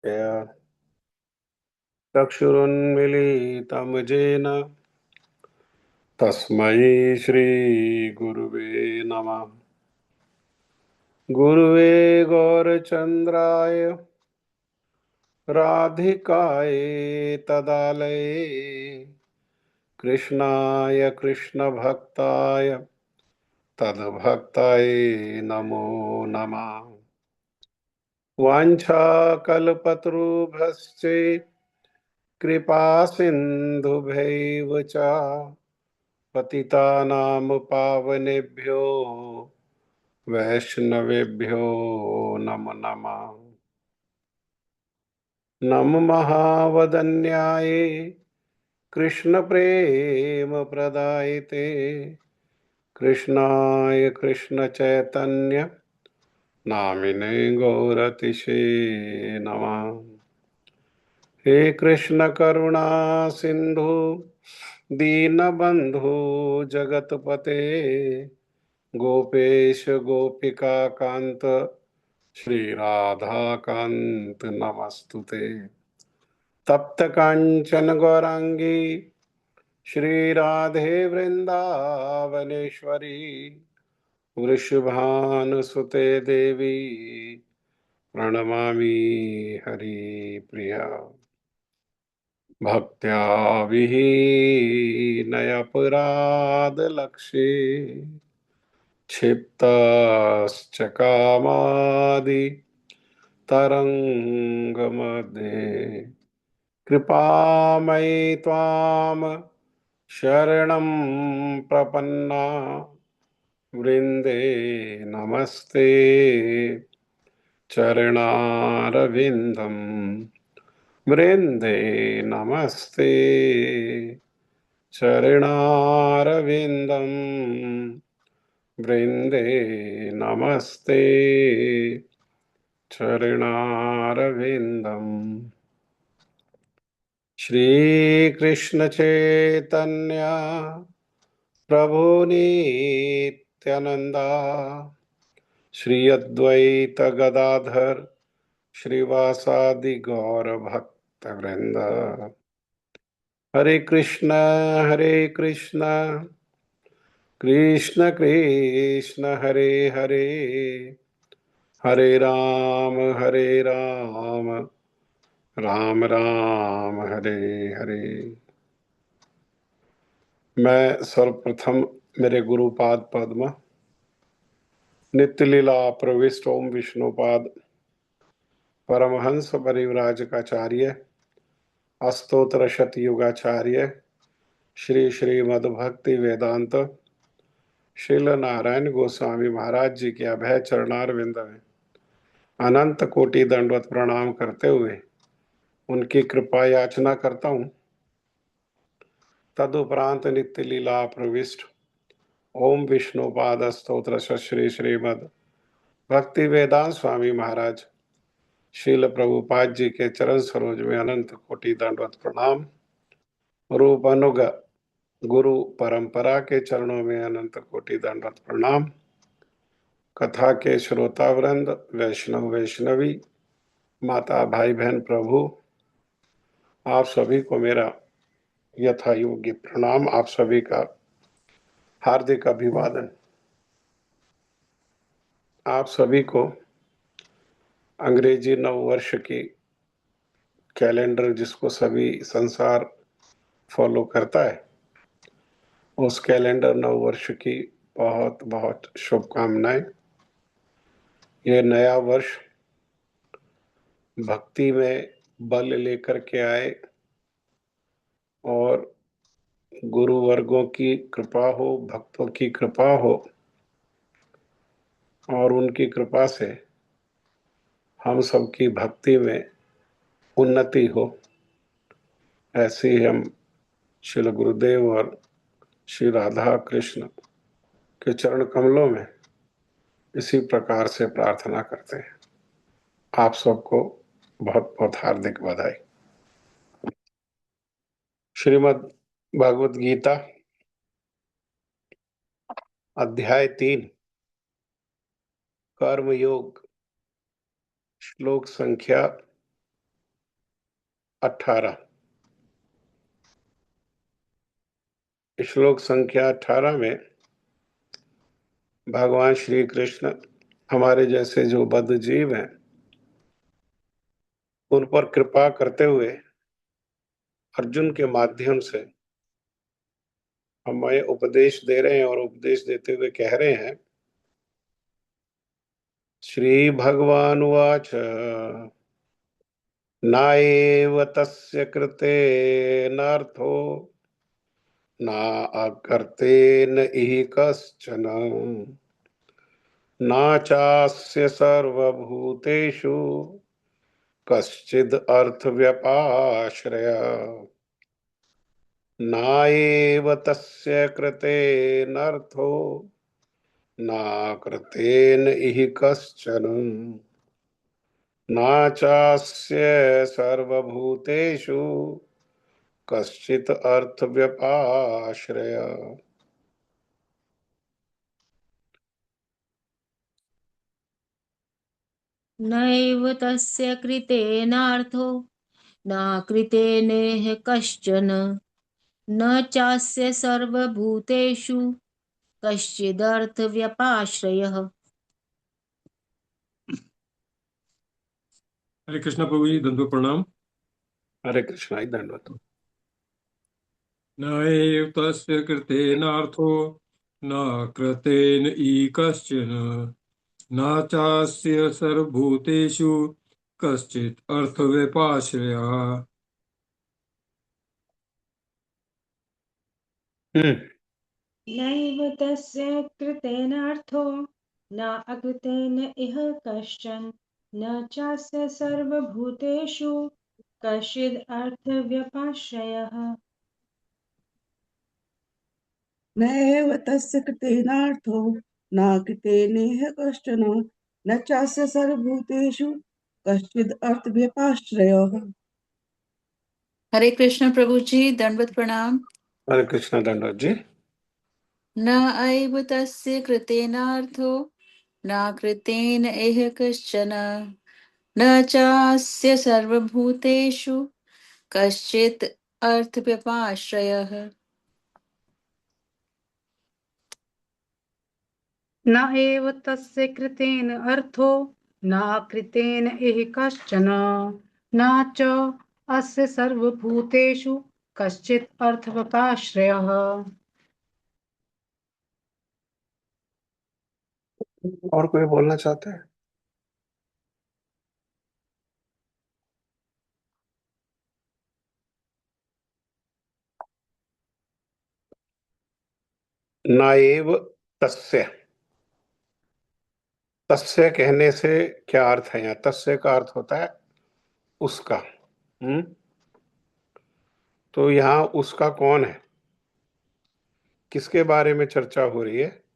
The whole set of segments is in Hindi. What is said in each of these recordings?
या चक्षुरुन्मीलितं येन तस्मै श्रीगुरुवे नमः। गुरुवे गौरचन्द्राय राधिकायै तदालये कृष्णाय कृष्णभक्ताय तद्भक्ताय नमो नमः। वाञ्छाकल्पतरुभ्यश्च कृपासिन्धुभ्यैव च पतितानां पावनेभ्यो वैष्णवेभ्यो नमो नमः। नमो महावदन्याय कृष्णप्रेमप्रदायते कृष्णाय कृष्णचैतन्य नामिने गौरतिशे नमः। हे कृष्ण करुणा सिंधु दीनबंधु जगतपते गोपेश गोपिका कांत श्री राधा कांत नमस्तुते। तप्त कांचन गौरांगी श्री राधे वृंदावनेश्वरी वृषभानुसुते देवी प्रणमामि हरिप्रिया। भक्त्या विहीनयपराधलक्षे क्षिप्तश्च कामादि तरङ्गमध्ये कृपामयि त्वां शरणं प्रपन्ना वृन्दे नमस्ते चरणारविन्दं वृन्दे नमस्ते चरणारविन्दं वृन्दे नमस्ते चरणारविन्दम्। श्रीकृष्ण चैतन्य प्रभु नित्यानंदा श्री अद्वैत गदाधर श्रीवासादि गौर भक्त वृंद। हरे कृष्ण कृष्ण कृष्ण हरे हरे हरे राम राम राम हरे हरे। मैं सर्वप्रथम मेरे गुरुपाद पद्म नित्य लीला प्रविष्ट ओम विष्णुपाद परमहंस परिव्राजकाचार्य अस्तोत्र शतयुगाचार्य श्री श्रीमद् भक्ति वेदांत श्रील नारायण गोस्वामी महाराज जी के अभय चरणारविंद में अनंत कोटि दंडवत प्रणाम करते हुए उनकी कृपा याचना करता हूँ। तदुपरांत नित्य लीला प्रविष्ट ओम विष्णुपाद स्तोत्र श्री श्रीमद् भक्ति वेदांत स्वामी महाराज शील प्रभुपाद जी के चरण सरोज में अनंत कोटि दंडवत प्रणाम। रूप अनुग गुरु परंपरा के चरणों में अनंत कोटि दंडवत प्रणाम। कथा के श्रोता वृंद वैष्णव वैष्णवी माता भाई बहन प्रभु आप सभी को मेरा यथा योग्य प्रणाम। आप सभी का हार्दिक अभिवादन। आप सभी को अंग्रेजी नव वर्ष की कैलेंडर जिसको सभी संसार फॉलो करता है उस कैलेंडर नव वर्ष की बहुत बहुत शुभकामनाएं। ये नया वर्ष भक्ति में बल लेकर के आए और गुरु वर्गों की कृपा हो भक्तों की कृपा हो और उनकी कृपा से हम सबकी भक्ति में उन्नति हो। ऐसे ही हम श्री गुरुदेव और श्री राधा कृष्ण के चरण कमलों में इसी प्रकार से प्रार्थना करते हैं। आप सबको बहुत बहुत हार्दिक बधाई। श्रीमद् भागवत गीता अध्याय 3 कर्म योग श्लोक संख्या 18। श्लोक संख्या 18 में भगवान श्री कृष्ण हमारे जैसे जो बद्ध जीव हैं उन पर कृपा करते हुए अर्जुन के माध्यम से हमें उपदेश दे रहे हैं और उपदेश देते हुए कह रहे हैं। श्री भगवान उवाच नाएव तस्य कृते नार्थो न अकर्तेन इह कश्चन न चास्य सर्वभूतेषु कश्चिद् अर्थव्यपाश्रय नाएव तस्य कृते नर्थो न कृतेन इह कश्चन न चास्य सर्वभूतेषु कश्चित् अर्थव्यपाश्रय। नैव तस्य कृतेनार्थो न कृतेनेह कश्चन न चास्य सर्वभूतेषु कश्चिदर्थव्यपाश्रयः। हरे कृष्णा प्रभु जी, दंडवत प्रणाम। हरे कृष्णा, दंडवत। न एव तस्य कृतेनार्थो न कृतेन कश्चन न चास्य सर्वभूतेषु कश्चित् अर्थव्यपाश्रयः। नैव तस्य कृतेनार्थो न अकृतेन इह कश्चन न चास्य सर्वभूतेषु कश्चिद् अर्थव्यपाश्रयः। न एव तस्य कृतेनार्थो न कृतेनेह कश्चन न चास्य सर्वभूतेषु कश्चिद् अर्थव्यपाश्रयः। हरे कृष्ण प्रभु जी, दंडवत प्रणाम। हरे कृष्णा, दंडवत जी। न एव तस्य कृतेनार्थो न कृतेन इह कश्चन न चास्य सर्वभूतेषु कश्चित् अर्थव्यपाश्रयः। न एव तस्य कृतेन अर्थो न कृतेन इह कश्चन न च अस्य सर्वभूतेषु कश्चित् अर्थवपाश्रयः। और कोई बोलना चाहते हैं? नाएव तस्य, तस्य कहने से क्या अर्थ है? यहाँ तस्य का अर्थ होता है उसका। तो यहाँ उसका कौन है, किसके बारे में चर्चा हो रही है?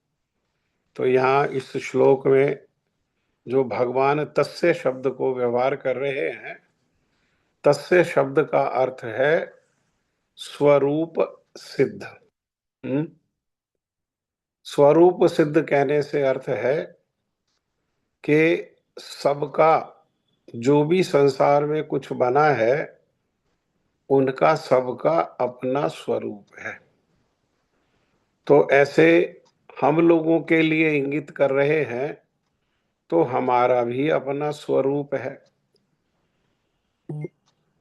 तो यहाँ इस श्लोक में जो भगवान तस्य शब्द को व्यवहार कर रहे हैं, तस्य शब्द का अर्थ है स्वरूप सिद्ध। स्वरूप सिद्ध कहने से अर्थ है कि सबका, जो भी संसार में कुछ बना है, उनका सबका अपना स्वरूप है। तो ऐसे हम लोगों के लिए इंगित कर रहे हैं, तो हमारा भी अपना स्वरूप है।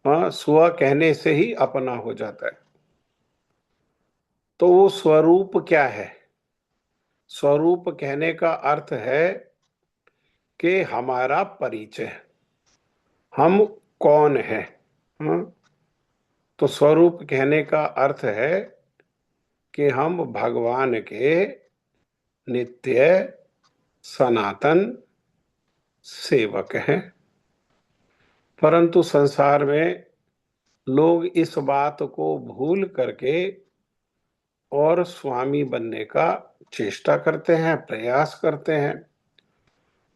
हाँ, स्व कहने से ही अपना हो जाता है। तो वो स्वरूप क्या है? स्वरूप कहने का अर्थ है कि हमारा परिचय, हम कौन है। हाँ? तो स्वरूप कहने का अर्थ है कि हम भगवान के नित्य सनातन सेवक हैं। परंतु संसार में लोग इस बात को भूल करके और स्वामी बनने का चेष्टा करते हैं, प्रयास करते हैं,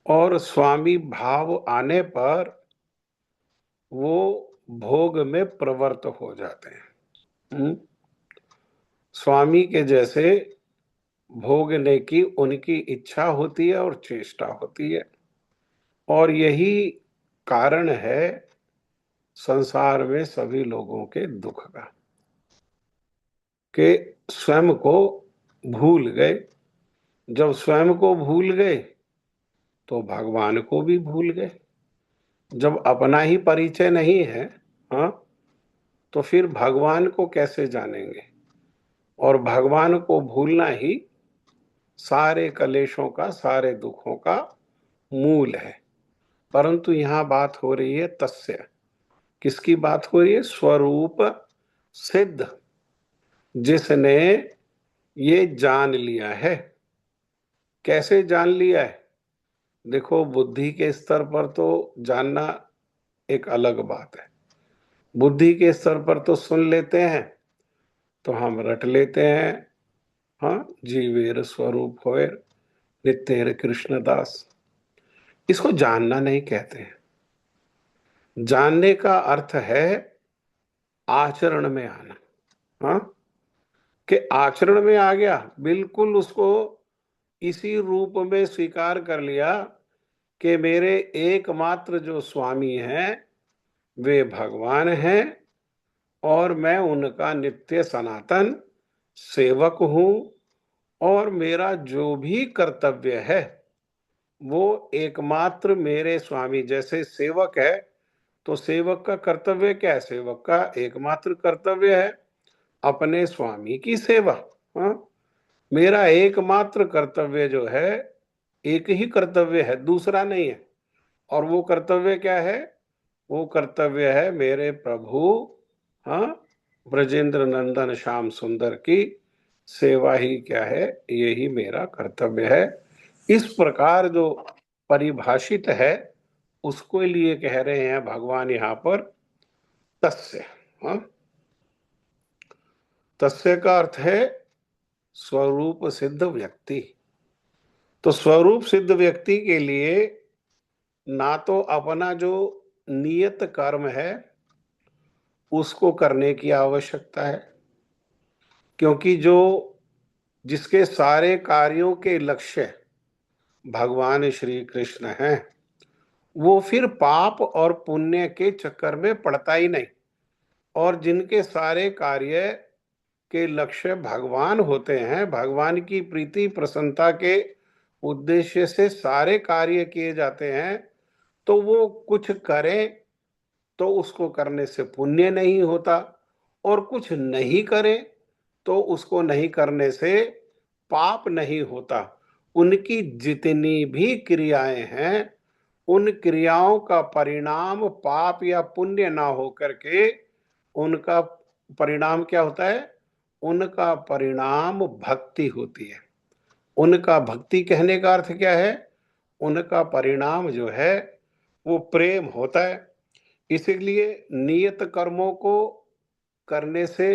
और स्वामी भाव आने पर वो भोग में प्रवृत्त हो जाते हैं। स्वामी के जैसे भोगने की उनकी इच्छा होती है और चेष्टा होती है। और यही कारण है संसार में सभी लोगों के दुख का, कि स्वयं को भूल गए। जब स्वयं को भूल गए तो भगवान को भी भूल गए। जब अपना ही परिचय नहीं है, हाँ, तो फिर भगवान को कैसे जानेंगे? और भगवान को भूलना ही सारे कलेशों का, सारे दुखों का मूल है। परंतु यहां बात हो रही है तस्य। किसकी बात हो रही है? स्वरूप सिद्ध, जिसने ये जान लिया है। कैसे जान लिया है? देखो, बुद्धि के स्तर पर तो जानना एक अलग बात है। बुद्धि के स्तर पर तो सुन लेते हैं, तो हम रट लेते हैं, हाँ, जीवेर स्वरूप होए नित्य कृष्णदास। इसको जानना नहीं कहते हैं। जानने का अर्थ है आचरण में आना, हाँ, कि आचरण में आ गया, बिल्कुल उसको इसी रूप में स्वीकार कर लिया कि मेरे एकमात्र जो स्वामी हैं वे भगवान हैं और मैं उनका नित्य सनातन सेवक हूं, और मेरा जो भी कर्तव्य है वो एकमात्र मेरे स्वामी, जैसे सेवक है तो सेवक का कर्तव्य क्या है? सेवक का एकमात्र कर्तव्य है अपने स्वामी की सेवा, हाँ? मेरा एकमात्र कर्तव्य जो है, एक ही कर्तव्य है, दूसरा नहीं है। और वो कर्तव्य क्या है? वो कर्तव्य है मेरे प्रभु, हाँ, ब्रजेंद्र नंदन श्याम सुंदर की सेवा ही क्या है? यही मेरा कर्तव्य है। इस प्रकार जो परिभाषित है उसको लिए कह रहे हैं भगवान यहां पर तस्य, हाँ? तस्य का अर्थ है स्वरूप सिद्ध व्यक्ति। तो स्वरूप सिद्ध व्यक्ति के लिए ना तो अपना जो नियत कर्म है उसको करने की आवश्यकता है, क्योंकि जो जिसके सारे कार्यों के लक्ष्य भगवान श्री कृष्ण हैं, वो फिर पाप और पुण्य के चक्कर में पड़ता ही नहीं। और जिनके सारे कार्य के लक्ष्य भगवान होते हैं, भगवान की प्रीति प्रसन्नता के उद्देश्य से सारे कार्य किए जाते हैं, तो वो कुछ करें तो उसको करने से पुण्य नहीं होता, और कुछ नहीं करें तो उसको नहीं करने से पाप नहीं होता। उनकी जितनी भी क्रियाएं हैं, उन क्रियाओं का परिणाम पाप या पुण्य ना होकर के उनका परिणाम क्या होता है? उनका परिणाम भक्ति होती है। उनका भक्ति कहने का अर्थ क्या है? उनका परिणाम जो है वो प्रेम होता है। इसलिए नियत कर्मों को करने से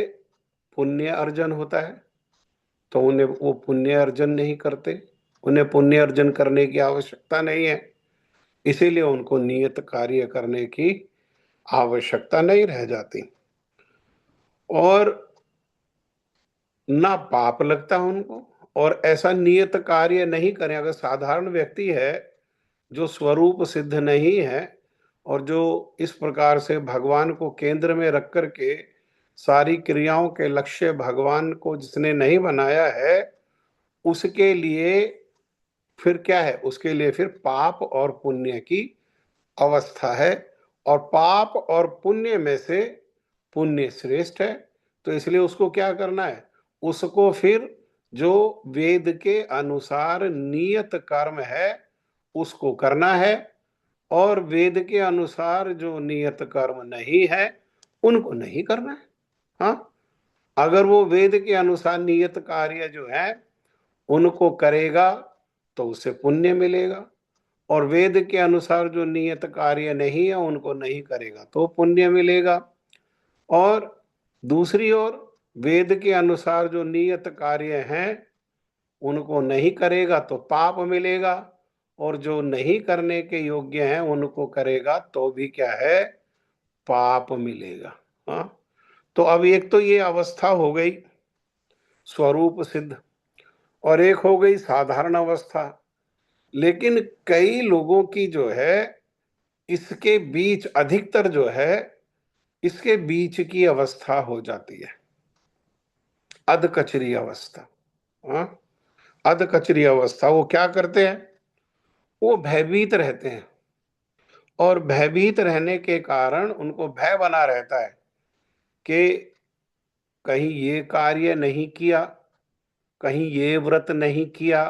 पुण्य अर्जन होता है, तो उन्हें वो पुण्य अर्जन नहीं करते, उन्हें पुण्य अर्जन करने की आवश्यकता नहीं है, इसीलिए उनको नियत कार्य करने की आवश्यकता नहीं रह जाती, और ना पाप लगता उनको। और ऐसा नियत कार्य नहीं करें, अगर साधारण व्यक्ति है जो स्वरूप सिद्ध नहीं है और जो इस प्रकार से भगवान को केंद्र में रख कर के सारी क्रियाओं के लक्ष्य भगवान को जिसने नहीं बनाया है, उसके लिए फिर क्या है? उसके लिए फिर पाप और पुण्य की अवस्था है, और पाप और पुण्य में से पुण्य श्रेष्ठ है। तो इसलिए उसको क्या करना है? उसको फिर जो वेद के अनुसार नियत कर्म है उसको करना है, और वेद के अनुसार जो नियत कर्म नहीं है उनको नहीं करना है, हाँ? अगर वो वेद के अनुसार नियत कार्य जो है उनको करेगा तो उसे पुण्य मिलेगा, और वेद के अनुसार जो नियत कार्य नहीं है उनको नहीं करेगा तो पुण्य मिलेगा। और दूसरी ओर वेद के अनुसार जो नियत कार्य हैं उनको नहीं करेगा तो पाप मिलेगा, और जो नहीं करने के योग्य हैं उनको करेगा तो भी क्या है? पाप मिलेगा, हाँ? तो अब एक तो ये अवस्था हो गई स्वरूप सिद्ध, और एक हो गई साधारण अवस्था। लेकिन कई लोगों की जो है इसके बीच अधिकतर जो है इसके बीच की अवस्था हो जाती है अधकचरी अवस्था। हाँ, अधकचरी अवस्था। वो क्या करते हैं? वो भयभीत रहते हैं, और भयभीत रहने के कारण उनको भय बना रहता है कि कहीं ये कार्य नहीं किया, कहीं ये व्रत नहीं किया,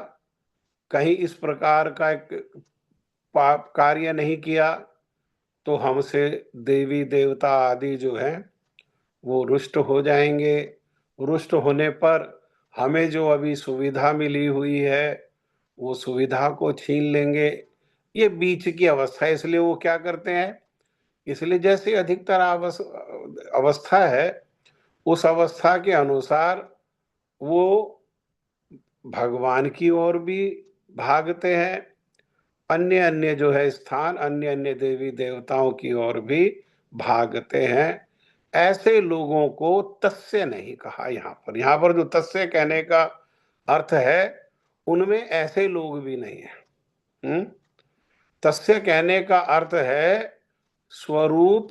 कहीं इस प्रकार का एक पाप कार्य नहीं किया, तो हमसे देवी देवता आदि जो है वो रुष्ट हो जाएंगे। रुष्ट होने पर हमें जो अभी सुविधा मिली हुई है वो सुविधा को छीन लेंगे। ये बीच की अवस्था है। इसलिए वो क्या करते हैं? इसलिए जैसे अधिकतर अवस्था है, उस अवस्था के अनुसार वो भगवान की ओर भी भागते हैं, अन्य अन्य जो है स्थान, अन्य अन्य देवी देवताओं की ओर भी भागते हैं। ऐसे लोगों को तस्य नहीं कहा। यहाँ पर जो तस्य कहने का अर्थ है, उनमें ऐसे लोग भी नहीं है। तस्य कहने का अर्थ है स्वरूप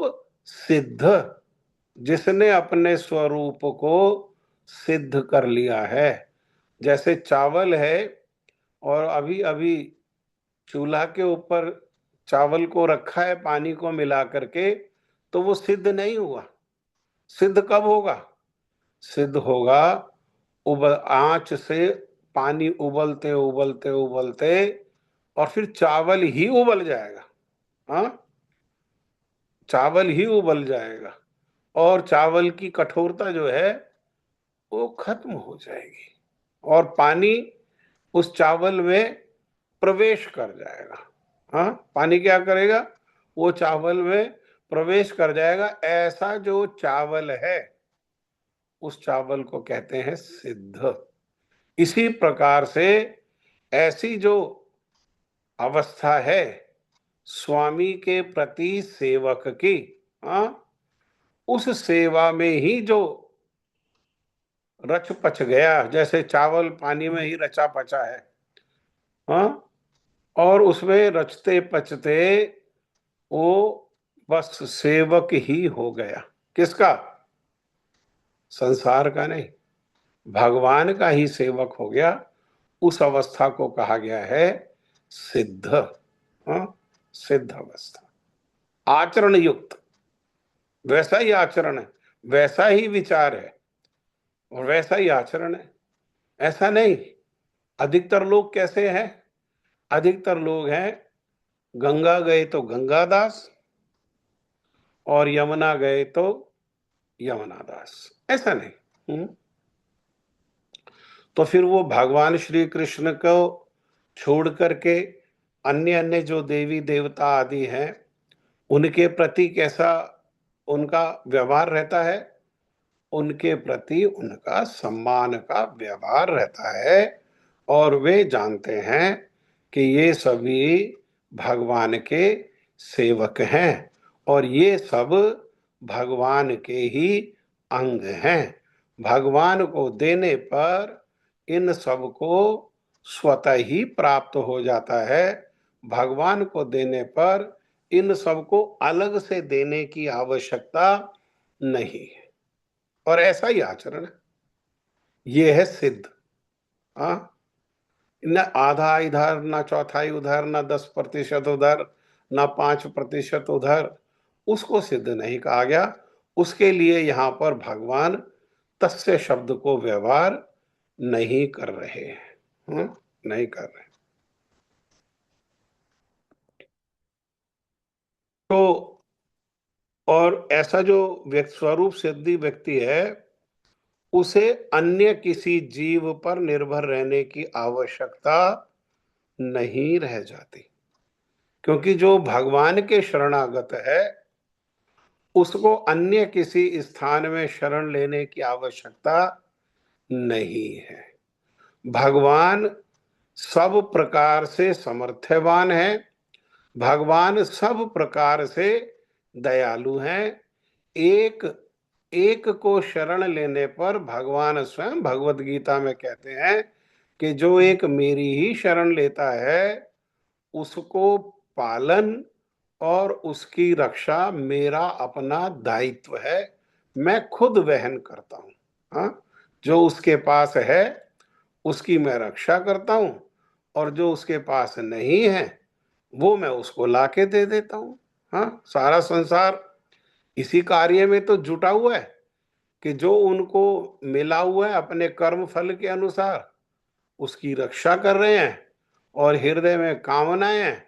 सिद्ध, जिसने अपने स्वरूप को सिद्ध कर लिया है। जैसे चावल है, और अभी अभी चूल्हा के ऊपर चावल को रखा है पानी को मिला करके, तो वो सिद्ध नहीं हुआ। सिद्ध कब होगा? सिद्ध होगा आंच से पानी उबलते उबलते उबलते, और फिर चावल ही उबल जाएगा। हाँ, चावल ही उबल जाएगा, और चावल की कठोरता जो है वो खत्म हो जाएगी, और पानी उस चावल में प्रवेश कर जाएगा। हाँ, पानी क्या करेगा? वो चावल में प्रवेश कर जाएगा। ऐसा जो चावल है उस चावल को कहते हैं सिद्ध। इसी प्रकार से ऐसी जो अवस्था है स्वामी के प्रति सेवक की, उस सेवा में ही जो रच पच गया, जैसे चावल पानी में ही रचा पचा है, और उसमें रचते पचते वो बस सेवक ही हो गया। किसका? संसार का नहीं, भगवान का ही सेवक हो गया। उस अवस्था को कहा गया है सिद्ध। सिद्ध अवस्था, आचरण युक्त। वैसा ही आचरण है, वैसा ही विचार है, और वैसा ही आचरण है। ऐसा नहीं। अधिकतर लोग कैसे हैं? अधिकतर लोग हैं गंगा गए तो गंगादास, और यमुना गए तो यमुनादास। ऐसा नहीं। तो फिर वो भगवान श्री कृष्ण को छोड़ करके अन्य अन्य जो देवी देवता आदि हैं उनके प्रति कैसा उनका व्यवहार रहता है? उनके प्रति उनका सम्मान का व्यवहार रहता है, और वे जानते हैं कि ये सभी भगवान के सेवक हैं, और ये सब भगवान के ही अंग हैं। भगवान को देने पर इन सब को स्वतः ही प्राप्त हो जाता है। भगवान को देने पर इन सब को अलग से देने की आवश्यकता नहीं है, और ऐसा ही आचरण है। ये है सिद्ध। न आधा इधर, न चौथाई उधर, न 10% उधर, न 5% उधर, उसको सिद्ध नहीं कहा गया। उसके लिए यहाँ पर भगवान तस्य शब्द को व्यवहार नहीं कर रहे हैं। नहीं कर रहे। तो और ऐसा जो स्वरूप सिद्धि व्यक्ति है उसे अन्य किसी जीव पर निर्भर रहने की आवश्यकता नहीं रह जाती, क्योंकि जो भगवान के शरणागत है उसको अन्य किसी स्थान में शरण लेने की आवश्यकता नहीं है। भगवान सब प्रकार से समर्थवान है, भगवान सब प्रकार से दयालु हैं। एक एक को शरण लेने पर भगवान स्वयं भगवत गीता में कहते हैं कि जो एक मेरी ही शरण लेता है उसको पालन और उसकी रक्षा मेरा अपना दायित्व है, मैं खुद वहन करता हूँ। हाँ, जो उसके पास है उसकी मैं रक्षा करता हूँ, और जो उसके पास नहीं है वो मैं उसको लाके दे देता हूँ। हाँ, सारा संसार इसी कार्य में तो जुटा हुआ है कि जो उनको मिला हुआ है अपने कर्म फल के अनुसार उसकी रक्षा कर रहे हैं, और हृदय में कामनाएं हैं,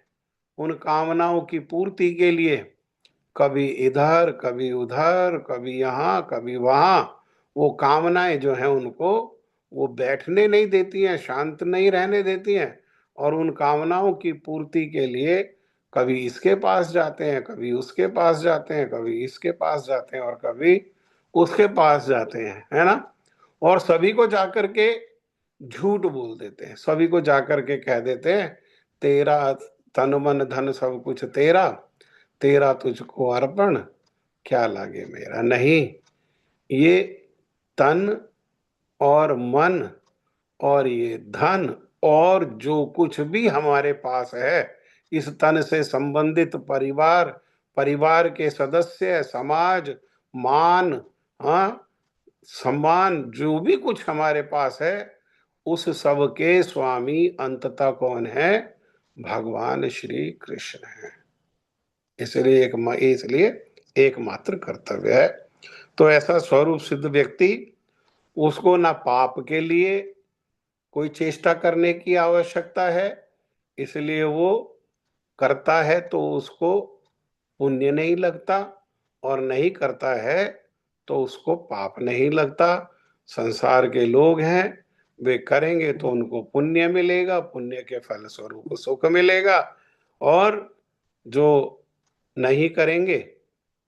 उन कामनाओं की पूर्ति के लिए कभी इधर कभी उधर, कभी यहाँ कभी वहां, वो कामनाएं जो हैं उनको वो बैठने नहीं देती हैं, शांत नहीं रहने देती हैं, और उन कामनाओं की पूर्ति के लिए कभी इसके पास जाते हैं, कभी उसके पास जाते हैं, कभी इसके पास जाते हैं, और कभी उसके पास जाते हैं, है ना। और सभी को जाकर के झूठ बोल देते हैं, सभी को जाकर के कह देते हैं तेरा तन मन धन सब कुछ तेरा, तेरा तुझको अर्पण क्या लागे मेरा। नहीं, ये तन और मन और ये धन और जो कुछ भी हमारे पास है, इस तन से संबंधित परिवार, परिवार के सदस्य, समाज, मान, हाँ, सम्मान, जो भी कुछ हमारे पास है, उस सब के स्वामी अंततः कौन है? भगवान श्री कृष्ण है। इसलिए एकमात्र कर्तव्य है। तो ऐसा स्वरूप सिद्ध व्यक्ति, उसको ना पाप के लिए कोई चेष्टा करने की आवश्यकता है, इसलिए वो करता है तो उसको पुण्य नहीं लगता, और नहीं करता है तो उसको पाप नहीं लगता। संसार के लोग हैं, वे करेंगे तो उनको पुण्य मिलेगा, पुण्य के फल स्वरूप सुख मिलेगा, और जो नहीं करेंगे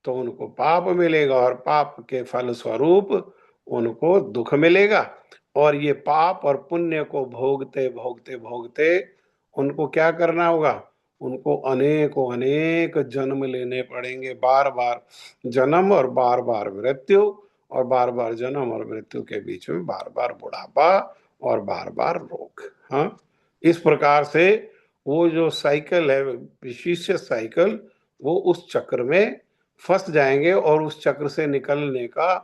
तो उनको पाप मिलेगा, और पाप के फल स्वरूप उनको दुख मिलेगा। और ये पाप और पुण्य को भोगते भोगते भोगते उनको क्या करना होगा? उनको अनेकों अनेक जन्म लेने पड़ेंगे, बार बार जन्म और बार बार मृत्यु, और बार बार जन्म और मृत्यु के बीच में बार बार बुढ़ापा और बार बार रोग। हाँ, इस प्रकार से वो जो साइकिल है, विशिष्ट साइकिल, वो उस चक्र में फंस जाएंगे, और उस चक्र से निकलने का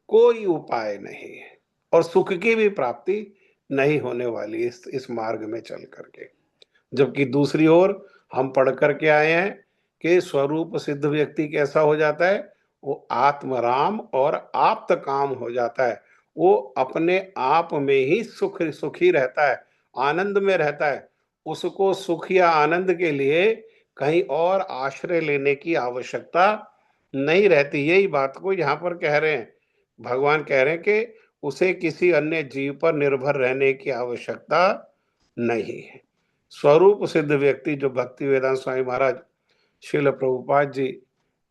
कोई उपाय नहीं है, और सुख की भी प्राप्ति नहीं होने वाली इस मार्ग में चल करके। जबकि दूसरी ओर हम पढ़ करके आए हैं कि स्वरूप सिद्ध व्यक्ति कैसा हो जाता है? वो आत्मराम और आप्त काम हो जाता है। वो अपने आप में ही सुखी रहता है, आनंद में रहता है। उसको सुख या आनंद के लिए कहीं और आश्रय लेने की आवश्यकता नहीं रहती। यही बात को यहाँ पर कह रहे हैं, भगवान कह रहे हैं कि उसे किसी अन्य जीव पर निर्भर रहने की आवश्यकता नहीं है। स्वरूप सिद्ध व्यक्ति, जो भक्ति वेदांत स्वामी महाराज श्रील प्रभुपाद जी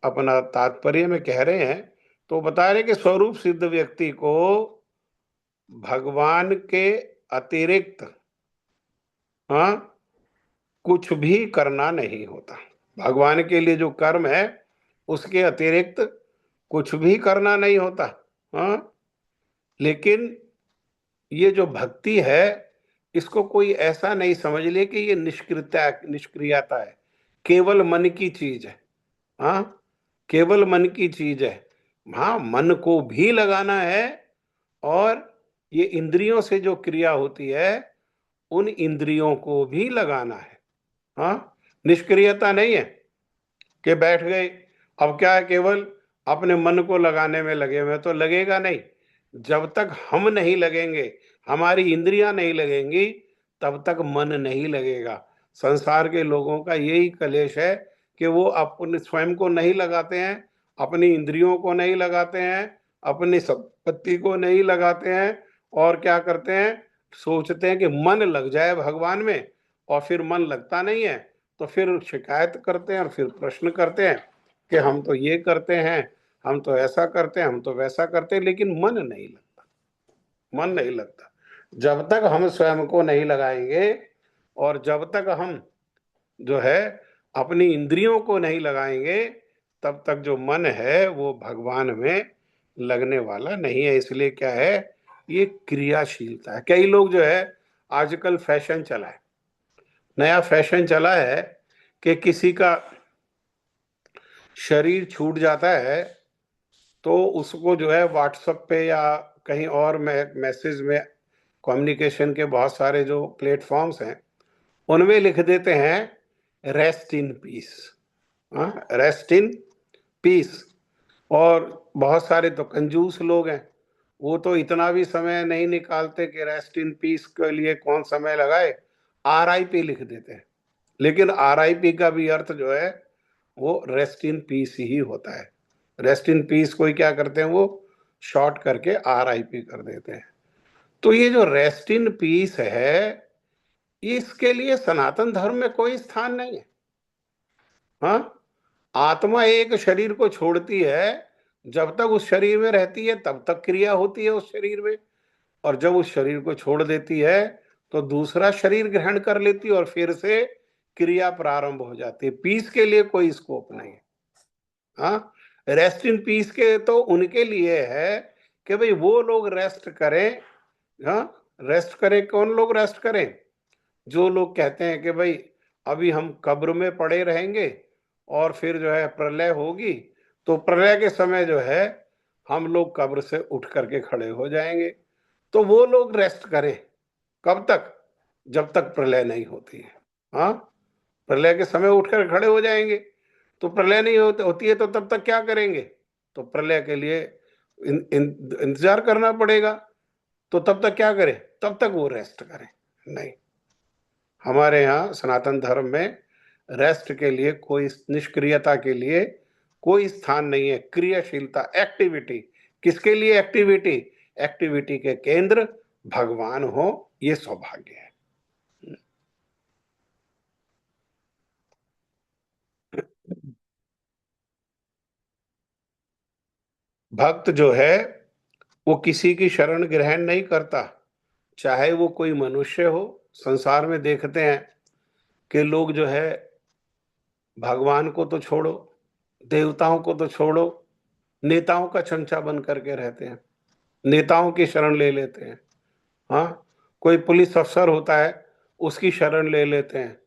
अपना तात्पर्य में कह रहे हैं, तो बता रहे कि स्वरूप सिद्ध व्यक्ति को भगवान के अतिरिक्त हाँ कुछ भी करना नहीं होता। भगवान के लिए जो कर्म है उसके अतिरिक्त कुछ भी करना नहीं होता। हाँ, लेकिन ये जो भक्ति है, इसको कोई ऐसा नहीं समझ ले कि ये निष्क्रियता है, केवल मन की चीज है। हाँ, केवल मन की चीज है। हाँ, मन को भी लगाना है, और ये इंद्रियों से जो क्रिया होती है उन इंद्रियों को भी लगाना है। हाँ, निष्क्रियता नहीं है कि बैठ गए, अब क्या है, केवल अपने मन को लगाने में लगे हुए, तो लगेगा नहीं। जब तक हम नहीं लगेंगे, हमारी इंद्रियां नहीं लगेंगी, तब तक मन नहीं लगेगा। संसार के लोगों का यही कलेश है कि वो अपने स्वयं को नहीं लगाते हैं, अपनी इंद्रियों को नहीं लगाते हैं, अपनी संपत्ति को नहीं लगाते हैं, और क्या करते हैं? सोचते हैं कि मन लग जाए भगवान में, और फिर मन लगता नहीं है, तो फिर शिकायत करते हैं और फिर प्रश्न करते हैं कि हम तो ये करते हैं, हम तो ऐसा करते हैं, हम तो वैसा करते हैं, लेकिन मन नहीं लगता, मन नहीं लगता। जब तक हम स्वयं को नहीं लगाएंगे, और जब तक हम जो है अपनी इंद्रियों को नहीं लगाएंगे, तब तक जो मन है वो भगवान में लगने वाला नहीं है। इसलिए क्या है, ये क्रियाशीलता है। कई लोग जो है, आजकल फैशन चला है, नया फैशन चला है कि किसी का शरीर छूट जाता है तो उसको जो है व्हाट्सएप पे या कहीं और मैसेज में, कम्युनिकेशन के बहुत सारे जो प्लेटफॉर्म्स हैं उनमें लिख देते हैं rest in peace, rest in peace. और बहुत सारे तो कंजूस लोग हैं, वो तो इतना भी समय नहीं निकालते कि रेस्ट इन पीस के लिए कौन समय लगाए, RIP लिख देते हैं। लेकिन RIP का भी अर्थ जो है वो रेस्ट इन पीस ही होता है। रेस्ट इन पीस को ही क्या करते हैं, वो शॉर्ट करके RIP कर देते हैं। तो ये जो रेस्ट इन पीस है, इसके लिए सनातन धर्म में कोई स्थान नहीं है। हाँ, आत्मा एक शरीर को छोड़ती है, जब तक उस शरीर में रहती है तब तक क्रिया होती है उस शरीर में, और जब उस शरीर को छोड़ देती है तो दूसरा शरीर ग्रहण कर लेती है और फिर से क्रिया प्रारंभ हो जाती है। पीस के लिए कोई स्कोप नहीं है। हाँ, रेस्ट इन पीस के तो उनके लिए है कि भाई वो लोग रेस्ट करें। हाँ, रेस्ट करें, कौन लोग रेस्ट करें? जो लोग कहते हैं कि भाई अभी हम कब्र में पड़े रहेंगे और फिर जो है प्रलय होगी, तो प्रलय के समय जो है हम लोग कब्र से उठ करके खड़े हो जाएंगे, तो वो लोग रेस्ट करें। कब तक? जब तक प्रलय नहीं होती है। हाँ, प्रलय के समय उठकर खड़े हो जाएंगे, तो प्रलय नहीं होती है तो तब तक क्या करेंगे? तो प्रलय के लिए इंतजार करना पड़ेगा। तो तब तक क्या करें? तब तक वो रेस्ट करें? नहीं, हमारे यहाँ सनातन धर्म में रेस्ट के लिए कोई, निष्क्रियता के लिए कोई स्थान नहीं है। क्रियाशीलता, एक्टिविटी। किसके लिए एक्टिविटी? एक्टिविटी के केंद्र भगवान हो, ये सौभाग्य है। भक्त जो है वो किसी की शरण ग्रहण नहीं करता, चाहे वो कोई मनुष्य हो। संसार में देखते हैं कि लोग जो है भगवान को तो छोड़ो, देवताओं को तो छोड़ो, नेताओं का चमचा बन करके रहते हैं, नेताओं की शरण ले लेते हैं। हाँ, कोई पुलिस अफसर होता है उसकी शरण ले लेते हैं,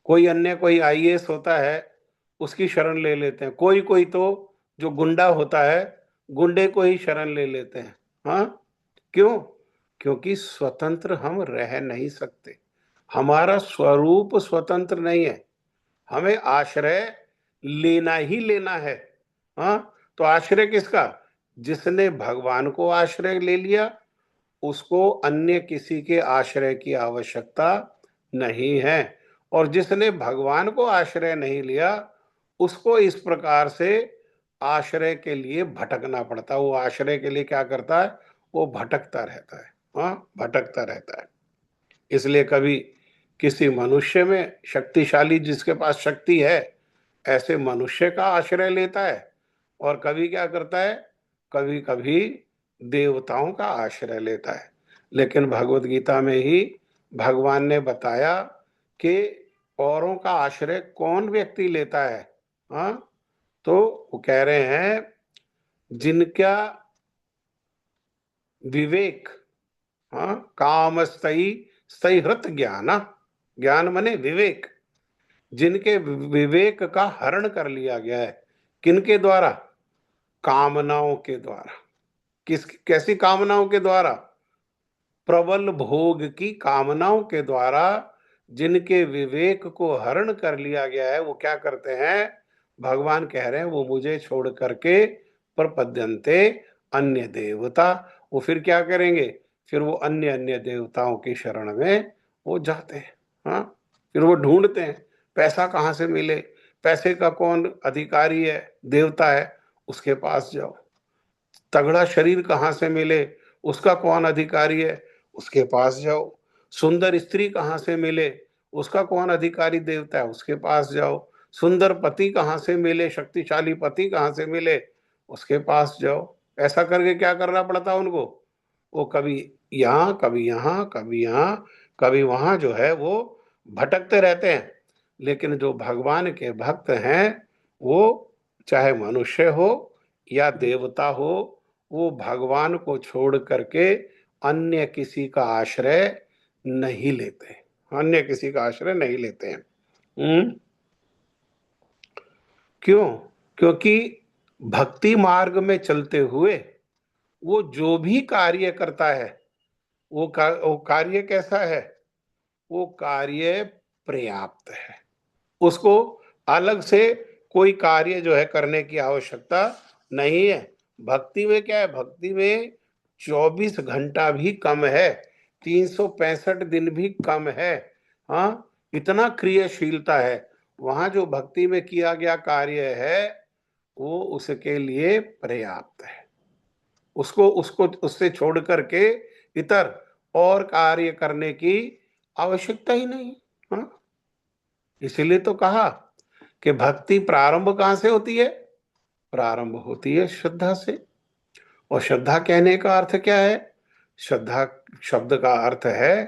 कोई अन्य कोई IAS होता है उसकी शरण ले लेते हैं, कोई कोई तो जो गुंडा होता है गुंडे को ही शरण ले लेते हैं। हाँ, क्यों? क्योंकि स्वतंत्र हम रह नहीं सकते, हमारा स्वरूप स्वतंत्र नहीं है, हमें आश्रय लेना ही लेना है। हाँ, तो आश्रय किसका? जिसने भगवान को आश्रय ले लिया उसको अन्य किसी के आश्रय की आवश्यकता नहीं है, और जिसने भगवान को आश्रय नहीं लिया उसको इस प्रकार से आश्रय के लिए भटकना पड़ता है। वो आश्रय के लिए क्या करता है? वो भटकता रहता है। हाँ, भटकता रहता है। इसलिए कभी किसी मनुष्य में, शक्तिशाली जिसके पास शक्ति है ऐसे मनुष्य का आश्रय लेता है, और कभी क्या करता है? कभी कभी देवताओं का आश्रय लेता है। लेकिन भगवत गीता में ही भगवान ने बताया कि औरों का आश्रय कौन व्यक्ति लेता है। हाँ, तो वो कह रहे हैं जिनका विवेक, हाँ, कामस्तई हृत ज्ञान, ज्ञान माने विवेक, जिनके विवेक का हरण कर लिया गया है। किनके द्वारा? कामनाओं के द्वारा। कैसी कामनाओं के द्वारा? प्रबल भोग की कामनाओं के द्वारा जिनके विवेक को हरण कर लिया गया है, वो क्या करते हैं? भगवान कह रहे हैं वो मुझे छोड़ करके प्रपद्यन्ते अन्य देवता, वो फिर क्या करेंगे? फिर वो अन्य अन्य देवताओं की शरण में वो जाते हैं। हाँ, फिर वो ढूंढते हैं पैसा कहाँ से मिले, पैसे का कौन अधिकारी है, देवता है, उसके पास जाओ। तगड़ा शरीर कहाँ से मिले, उसका कौन अधिकारी है, उसके पास जाओ। सुंदर स्त्री कहाँ से मिले, उसका कौन अधिकारी देवता है, उसके पास जाओ। सुंदर पति कहाँ से मिले, शक्तिशाली पति कहाँ से मिले, उसके पास जाओ। ऐसा करके क्या करना पड़ता उनको? वो कभी यहाँ कभी यहाँ कभी यहाँ कभी वहाँ जो है वो भटकते रहते हैं। लेकिन जो भगवान के भक्त हैं वो चाहे मनुष्य हो या देवता हो, वो भगवान को छोड़ करके अन्य किसी का आश्रय नहीं लेते, अन्य किसी का आश्रय नहीं लेते हैं। क्यों? क्योंकि भक्ति मार्ग में चलते हुए वो जो भी कार्य करता है वो कार्य कैसा है? वो कार्य पर्याप्त है। उसको अलग से कोई कार्य जो है करने की आवश्यकता नहीं है। भक्ति में क्या है? भक्ति में 24 घंटा भी कम है, 365 दिन भी कम है। हाँ, इतना क्रियाशीलता है। वहां जो भक्ति में किया गया कार्य है वो उसके लिए पर्याप्त है। उसको उसको उससे छोड़ करके इतर और कार्य करने की आवश्यकता ही नहीं। हाँ, इसीलिए तो कहा कि भक्ति प्रारंभ कहां से होती है? प्रारंभ होती है श्रद्धा से। और श्रद्धा कहने का अर्थ क्या है? श्रद्धा शब्द का अर्थ है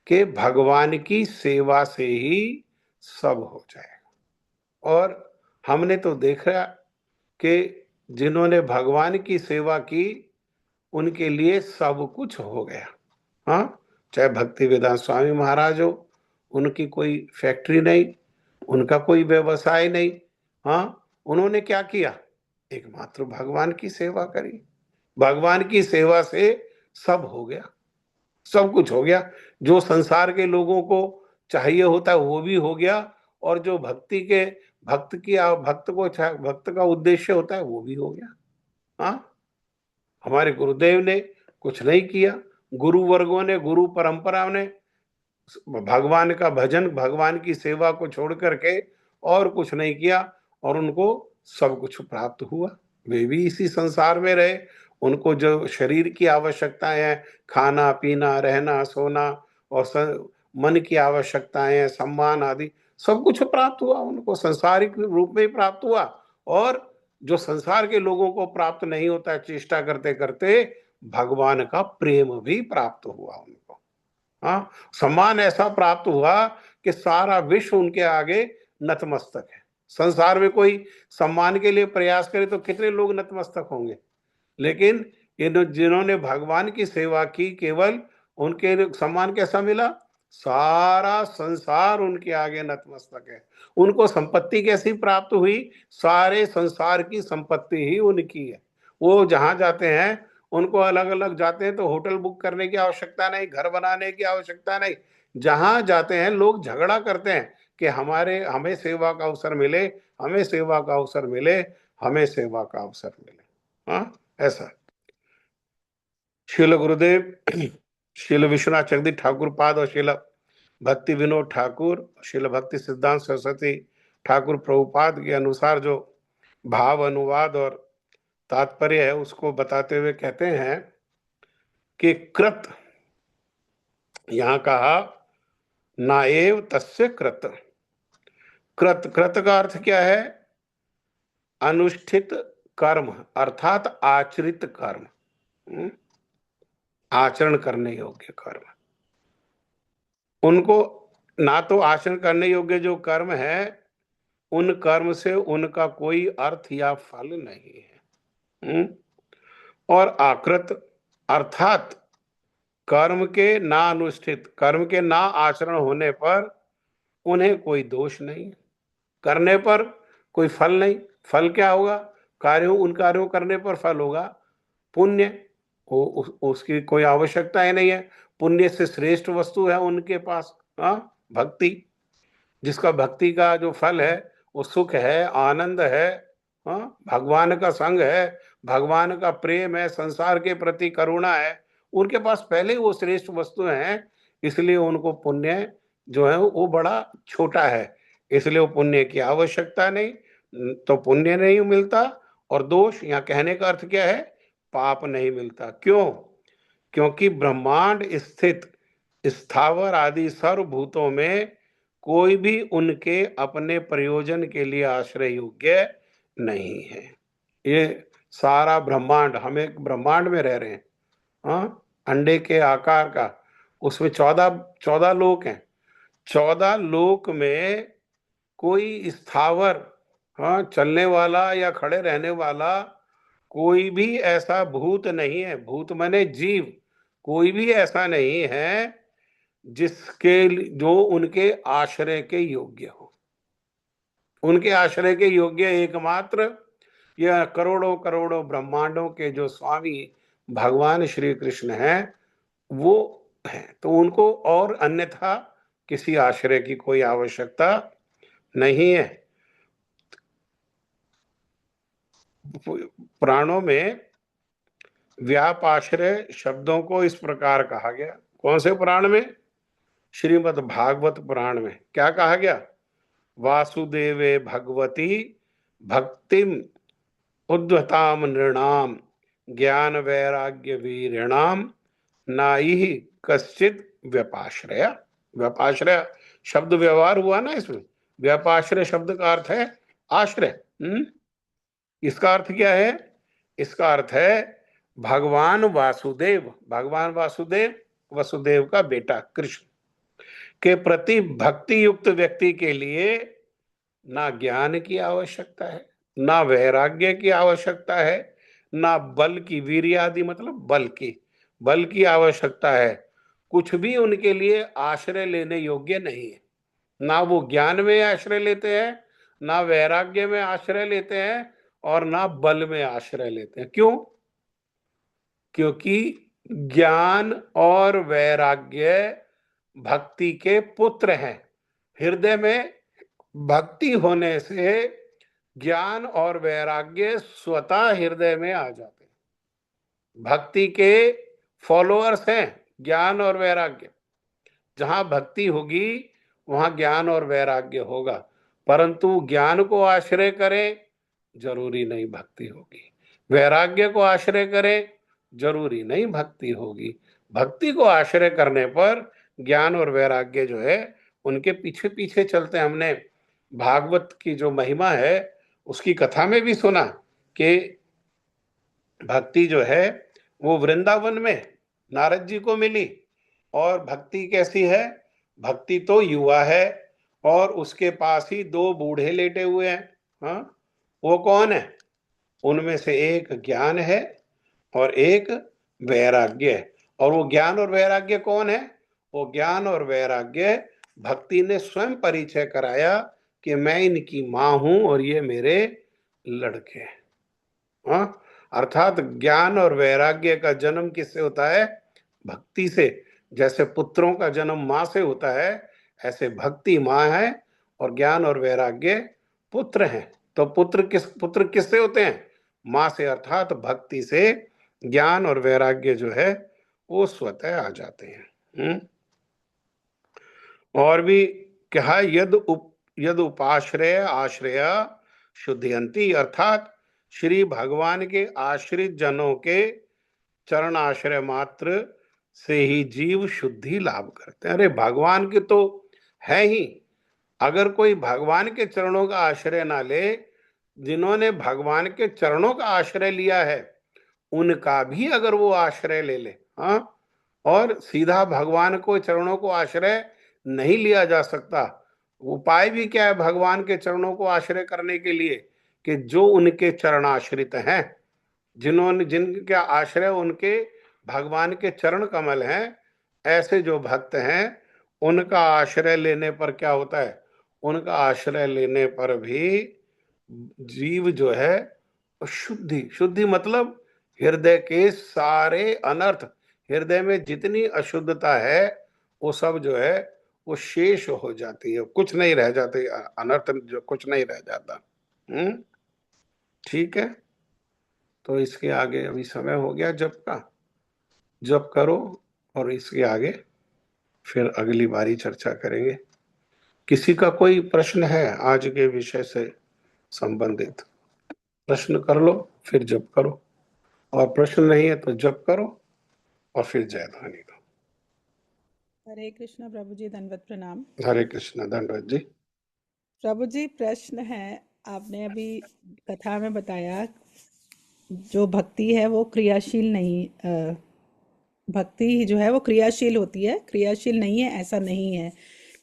कि भगवान की सेवा से ही सब हो जाएगा। और हमने तो देखा कि जिन्होंने भगवान की सेवा की उनके लिए सब कुछ हो गया। हाँ, चाहे भक्ति वेदांत स्वामी महाराज हो, उनकी कोई फैक्ट्री नहीं, उनका कोई व्यवसाय नहीं। हाँ, उन्होंने क्या किया? एकमात्र भगवान की सेवा करी। भगवान की सेवा से सब हो गया, सब कुछ हो गया। जो संसार के लोगों को चाहिए होता है वो भी हो गया, और जो भक्त का उद्देश्य होता है वो भी हो गया। हाँ, हमारे गुरुदेव ने कुछ नहीं किया, गुरु वर्गों ने, गुरु परंपरा ने भगवान का भजन, भगवान की सेवा को छोड़ करके और कुछ नहीं किया, और उनको सब कुछ प्राप्त हुआ। वे भी इसी संसार में रहे। उनको जो शरीर की आवश्यकताएं हैं, खाना पीना रहना सोना, और मन की आवश्यकताएं हैं, सम्मान आदि, सब कुछ प्राप्त हुआ उनको, सांसारिक रूप में ही प्राप्त हुआ। और जो संसार के लोगों को प्राप्त नहीं होता है, चेष्टा करते करते भगवान का प्रेम भी प्राप्त हुआ उनको। हाँ, सम्मान ऐसा प्राप्त हुआ कि सारा विश्व उनके आगे नतमस्तक है। संसार में कोई सम्मान के लिए प्रयास करे तो कितने लोग नतमस्तक होंगे, लेकिन जिन्होंने भगवान की सेवा की, केवल उनके सम्मान कैसा मिला? सारा संसार उनके आगे नतमस्तक है। उनको संपत्ति कैसी प्राप्त हुई? सारे संसार की संपत्ति ही उनकी है। वो जहां जाते हैं, उनको अलग अलग जाते हैं तो होटल बुक करने की आवश्यकता नहीं, घर बनाने की आवश्यकता नहीं। जहां जाते हैं लोग झगड़ा करते हैं कि हमें सेवा का अवसर मिले, हमें सेवा का अवसर मिले, हमें सेवा का अवसर मिले। हाँ, ऐसा। शिल गुरुदेव, शिल विश्वनाथ चक्रवर्ती ठाकुर पाद और शिल भक्ति विनोद ठाकुर, शिल भक्ति सिद्धांत सरस्वती ठाकुर प्रभुपाद के अनुसार जो भाव अनुवाद और तात्पर्य है उसको बताते हुए कहते हैं कि कृत, यहां कहा नाएव तस्य कृत। कृत, कृत का अर्थ क्या है? अनुष्ठित कर्म, अर्थात आचरित कर्म, आचरण करने योग्य कर्म। उनको ना तो आचरण करने योग्य जो कर्म है, उन कर्म से उनका कोई अर्थ या फल नहीं है। और आकृत अर्थात कर्म के ना अनुष्ठित, कर्म के ना आचरण होने पर उन्हें कोई दोष नहीं, करने पर कोई फल नहीं। फल क्या होगा? उन कार्यों करने पर फल होगा पुण्य। उसकी कोई आवश्यकता ही नहीं है। पुण्य से श्रेष्ठ वस्तु है उनके पास भक्ति, जिसका भक्ति का जो फल है वो सुख है, आनंद है, भगवान का संग है, भगवान का प्रेम है, संसार के प्रति करुणा है। उनके पास पहले वो श्रेष्ठ वस्तु है, इसलिए उनको पुण्य जो है वो बड़ा छोटा है, इसलिए वो पुण्य की आवश्यकता नहीं, तो पुण्य नहीं मिलता। और दोष, यहाँ कहने का अर्थ क्या है? पाप नहीं मिलता। क्यों? क्योंकि ब्रह्मांड स्थित स्थावर आदि सर्वभूतों में कोई भी उनके अपने प्रयोजन के लिए आश्रय योग्य नहीं है। ये सारा ब्रह्मांड, हम एक ब्रह्मांड में रह रहे हैं, अंडे के आकार का, उसमें 14 लोक हैं। 14 लोक में कोई स्थावर, चलने वाला या खड़े रहने वाला कोई भी ऐसा भूत नहीं है। भूत माने जीव, कोई भी ऐसा नहीं है जो उनके आश्रय के योग्य हो। उनके आश्रय के योग्य एकमात्र यह करोड़ों करोड़ों ब्रह्मांडों के जो स्वामी भगवान श्री कृष्ण हैं वो हैं, तो उनको और अन्यथा किसी आश्रय की कोई आवश्यकता नहीं है। पुराणों में व्यापाश्रय शब्दों को इस प्रकार कहा गया। कौन से पुराण में? श्रीमद् भागवत पुराण में क्या कहा गया? वासुदेवे भगवती भक्तिम उद्धताम नृणाम ज्ञान वैराग्य वीरिणाम नाहि कश्चित व्यपाश्रय। व्यपाश्रय शब्द व्यवहार हुआ ना इसमें। व्यपाश्रय शब्द का अर्थ है आश्रय। इसका अर्थ क्या है? इसका अर्थ है भगवान वासुदेव। भगवान वासुदेव, वसुदेव का बेटा कृष्ण के प्रति भक्ति युक्त व्यक्ति के लिए ना ज्ञान की आवश्यकता है, ना वैराग्य की आवश्यकता है, ना बल की, वीर्यादि मतलब बल की आवश्यकता है। कुछ भी उनके लिए आश्रय लेने योग्य नहीं है। ना वो ज्ञान में आश्रय लेते हैं, ना वैराग्य में आश्रय लेते हैं, और ना बल में आश्रय लेते हैं। क्यों? क्योंकि ज्ञान और वैराग्य भक्ति के पुत्र हैं। हृदय में भक्ति होने से ज्ञान और वैराग्य स्वतः हृदय में आ जाते हैं। भक्ति के फॉलोअर्स हैं ज्ञान और वैराग्य। जहां भक्ति होगी वहां ज्ञान और वैराग्य होगा, परंतु ज्ञान को आश्रय करें जरूरी नहीं भक्ति होगी, वैराग्य को आश्रय करें जरूरी नहीं भक्ति होगी। भक्ति को आश्रय करने पर ज्ञान और वैराग्य जो है उनके पीछे पीछे चलते हैं। हमने भागवत की जो महिमा है उसकी कथा में भी सुना कि भक्ति जो है वो वृंदावन में नारद जी को मिली। और भक्ति कैसी है? भक्ति तो युवा है और उसके पास ही दो बूढ़े लेटे हुए हैं। हाँ, वो कौन है? उनमें से एक ज्ञान है और एक वैराग्य है। और वो ज्ञान और वैराग्य कौन है? वो ज्ञान और वैराग्य भक्ति ने स्वयं परिचय कराया कि मैं इनकी मां हूं और ये मेरे लड़के हैं। हाँ, अर्थात ज्ञान और वैराग्य का जन्म किससे होता है? भक्ति से। जैसे पुत्रों का जन्म मां से होता है, ऐसे भक्ति मां है और ज्ञान और वैराग्य पुत्र हैं। तो पुत्र किससे होते हैं? मां से, अर्थात भक्ति से ज्ञान और वैराग्य जो है वो स्वतः आ जाते हैं। और भी कहा यद उपाश्रय आश्रय शुद्धयंती, अर्थात श्री भगवान के आश्रित जनों के चरण आश्रय मात्र से ही जीव शुद्धि लाभ करते हैं। अरे भगवान के तो है ही, अगर कोई भगवान के चरणों का आश्रय ना ले, जिन्होंने भगवान के चरणों का आश्रय लिया है उनका भी अगर वो आश्रय ले ले, हाँ, और सीधा भगवान को चरणों को आश्रय नहीं लिया जा सकता। उपाय भी क्या है भगवान के चरणों को आश्रय करने के लिए? कि जो उनके चरण आश्रित हैं, जिनके आश्रय उनके भगवान के चरण कमल हैं, ऐसे जो भक्त हैं उनका आश्रय लेने पर क्या होता है? उनका आश्रय लेने पर भी जीव जो है शुद्धि मतलब हृदय के सारे अनर्थ, हृदय में जितनी अशुद्धता है वो सब जो है वो शेष हो जाती है, कुछ नहीं रह जाती, अनर्थ जो कुछ नहीं रह जाता। ठीक है, तो इसके आगे अभी समय हो गया जप का, जप करो और इसके आगे फिर अगली बारी चर्चा करेंगे। किसी का कोई प्रश्न है आज के विषय से संबंधित? प्रश्न कर लो फिर जप करो, और प्रश्न नहीं है तो जप करो और फिर जय ध्वनि दो। हरे कृष्ण प्रभु जी, दंडवत प्रणाम। हरे कृष्ण, दंडवत जी। प्रभु जी, प्रश्न है, आपने अभी कथा में बताया जो भक्ति है वो क्रियाशील नहीं, भक्ति जो है वो क्रियाशील होती है, क्रियाशील नहीं है ऐसा नहीं है।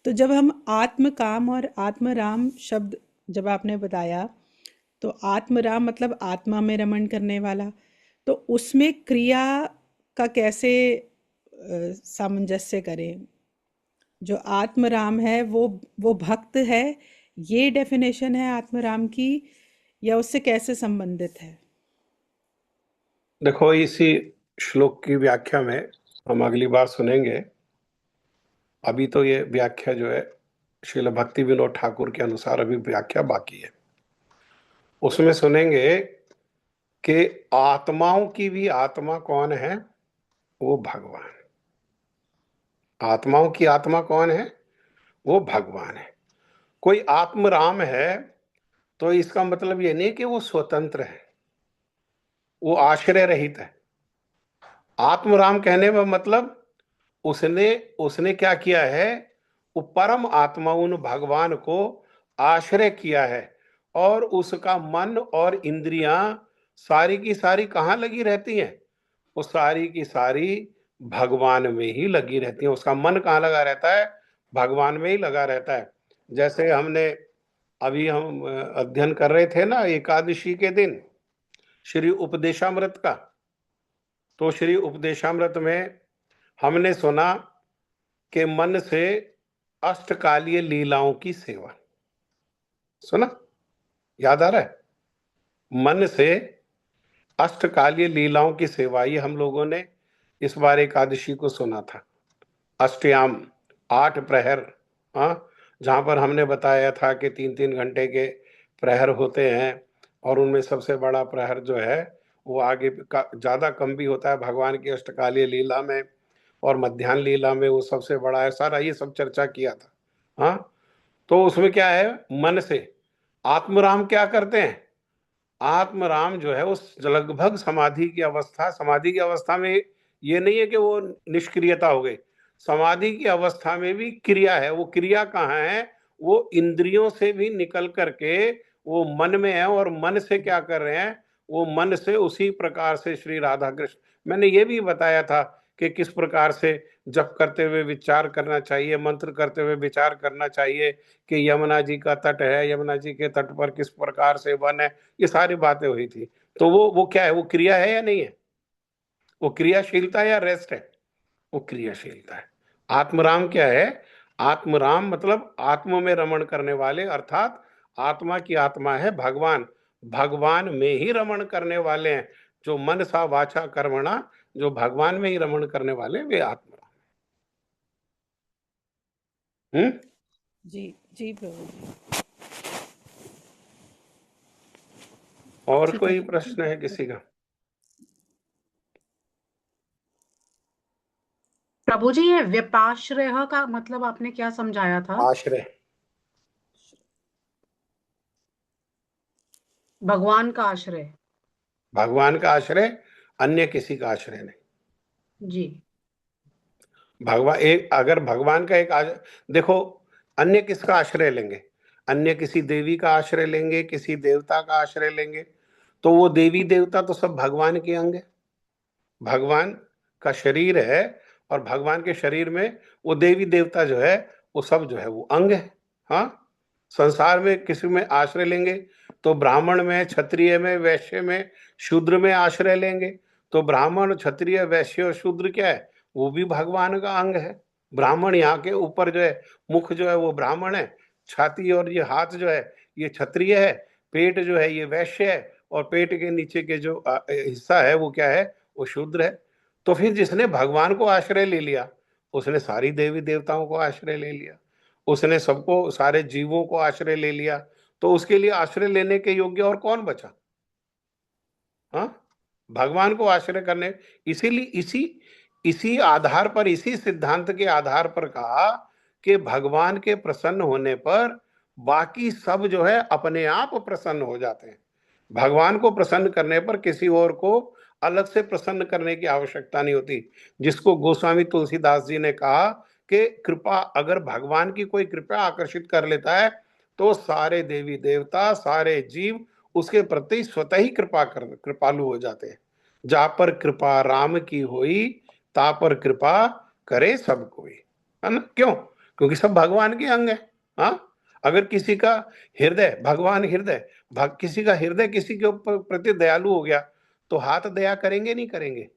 तो जब हम आत्म काम और आत्म राम शब्द जब आपने बताया, तो आत्म राम मतलब आत्मा में रमण करने वाला, तो उसमें क्रिया का कैसे सामंजस्य करें? जो आत्म राम है वो भक्त है, ये डेफिनेशन है आत्म राम की, या उससे कैसे संबंधित है? देखो, इसी श्लोक की व्याख्या में हम अगली बार सुनेंगे। अभी तो ये व्याख्या जो है श्रील भक्ति विनोद ठाकुर के अनुसार अभी व्याख्या बाकी है। उसमें सुनेंगे कि आत्माओं की भी आत्मा कौन है? वो भगवान। आत्माओं की आत्मा कौन है? वो भगवान है। कोई आत्मराम है तो इसका मतलब ये नहीं कि वो स्वतंत्र है, वो आश्रय रहित है। आत्मराम कहने में मतलब उसने उसने क्या किया है? वो परम आत्मा उन भगवान को आश्रय किया है और उसका मन और इंद्रियां सारी की सारी कहाँ लगी रहती हैं? वो सारी की सारी भगवान में ही लगी रहती हैं। उसका मन कहाँ लगा रहता है? भगवान में ही लगा रहता है। जैसे हमने अभी हम अध्ययन कर रहे थे ना एकादशी के दिन श्री उपदेशामृत का, तो श्री उपदेशामृत में हमने सुना कि मन से अष्टकालीय लीलाओं की सेवा। सुना? याद आ रहा है? मन से अष्टकालीय लीलाओं की सेवा, ये हम लोगों ने इस बार एकादशी को सुना था। अष्टयाम 8 प्रहर, हाँ, जहां पर हमने बताया था कि 3-3 घंटे के प्रहर होते हैं और उनमें सबसे बड़ा प्रहर जो है वो आगे ज्यादा कम भी होता है भगवान की अष्टकालीय लीला में, और मध्यान्ह लीला में वो सबसे बड़ा है। सारा ये सब चर्चा किया था। हाँ, तो उसमें क्या है? मन से आत्मराम क्या करते हैं? आत्मराम जो है उस लगभग समाधि की अवस्था में ये नहीं है कि वो निष्क्रियता हो गई। समाधि की अवस्था में भी क्रिया है। वो क्रिया कहाँ है? वो इंद्रियों से भी निकल करके वो मन में है, और मन से क्या कर रहे हैं? वो मन से उसी प्रकार से श्री राधा कृष्ण, मैंने ये भी बताया था कि किस प्रकार से जप करते हुए विचार करना चाहिए, मंत्र करते हुए विचार करना चाहिए कि यमुना जी का तट है, यमुना जी के तट पर किस प्रकार से वन है, ये सारी बातें हुई थी। तो वो क्या है? वो क्रिया है या नहीं है? वो क्रियाशीलता या रेस्ट है? वो क्रियाशीलता है। आत्मराम क्या है? आत्मराम मतलब आत्मा में रमण करने वाले, अर्थात आत्मा की आत्मा है भगवान। भगवान में ही रमण करने वाले हैं। जो मन सा वाचा कर्मणा, जो भगवान में ही रमण करने वाले वे आत्मराम। जी जी प्रभु जी। और ठीक कोई है। प्रश्न है किसी का? प्रभु जी, ये व्यपाश्रय का मतलब आपने क्या समझाया था? आश्रय, भगवान का आश्रय। भगवान का आश्रय, अन्य किसी का आश्रय नहीं। जी। भगवान एक, अगर भगवान का एक देखो, अन्य किसका आश्रय लेंगे? अन्य किसी देवी का आश्रय लेंगे, किसी देवता का आश्रय लेंगे, तो वो देवी देवता तो सब भगवान के अंग है। भगवान का शरीर है और भगवान के शरीर में वो देवी देवता जो है वो सब जो है वो अंग है। हाँ, संसार में किसी में आश्रय लेंगे तो ब्राह्मण में, क्षत्रिय में, वैश्य में, शूद्र में आश्रय लेंगे तो ब्राह्मण, क्षत्रिय, वैश्य और शूद्र क्या है? वो भी भगवान का अंग है। ब्राह्मण यहाँ के ऊपर जो है मुख जो है वो ब्राह्मण है, छाती और ये हाथ जो है ये क्षत्रिय है, पेट जो है ये वैश्य है, और पेट के नीचे के जो हिस्सा है वो क्या है? वो शूद्र है। तो फिर जिसने भगवान को आश्रय ले लिया उसने सारी देवी देवताओं को आश्रय ले लिया, उसने सबको, सारे जीवों को आश्रय ले लिया, तो उसके लिए आश्रय लेने के योग्य और कौन बचा? हाँ, भगवान को आश्रय करने, इसीलिए इसी इसी आधार पर, इसी सिद्धांत के आधार पर कहा कि भगवान के प्रसन्न होने पर बाकी सब जो है अपने आप प्रसन्न हो जाते हैं। भगवान को प्रसन्न करने पर किसी और को अलग से प्रसन्न करने की आवश्यकता नहीं होती। जिसको गोस्वामी तुलसीदास जी ने कहा कि कृपा, अगर भगवान की कोई कृपा आकर्षित कर लेता है तो सारे देवी देवता, सारे जीव उसके प्रति स्वतः ही कृपालु हो जाते हैं। जा पर कृपा राम की होई, ता पर कृपा करे सब कोई, है ना? क्यों? क्योंकि सब भगवान के अंग है। हाँ, अगर किसी का हृदय, भगवान हृदय, किसी का हृदय किसी के ऊपर प्रति दयालु हो गया तो हाथ दया करेंगे नहीं करेंगे?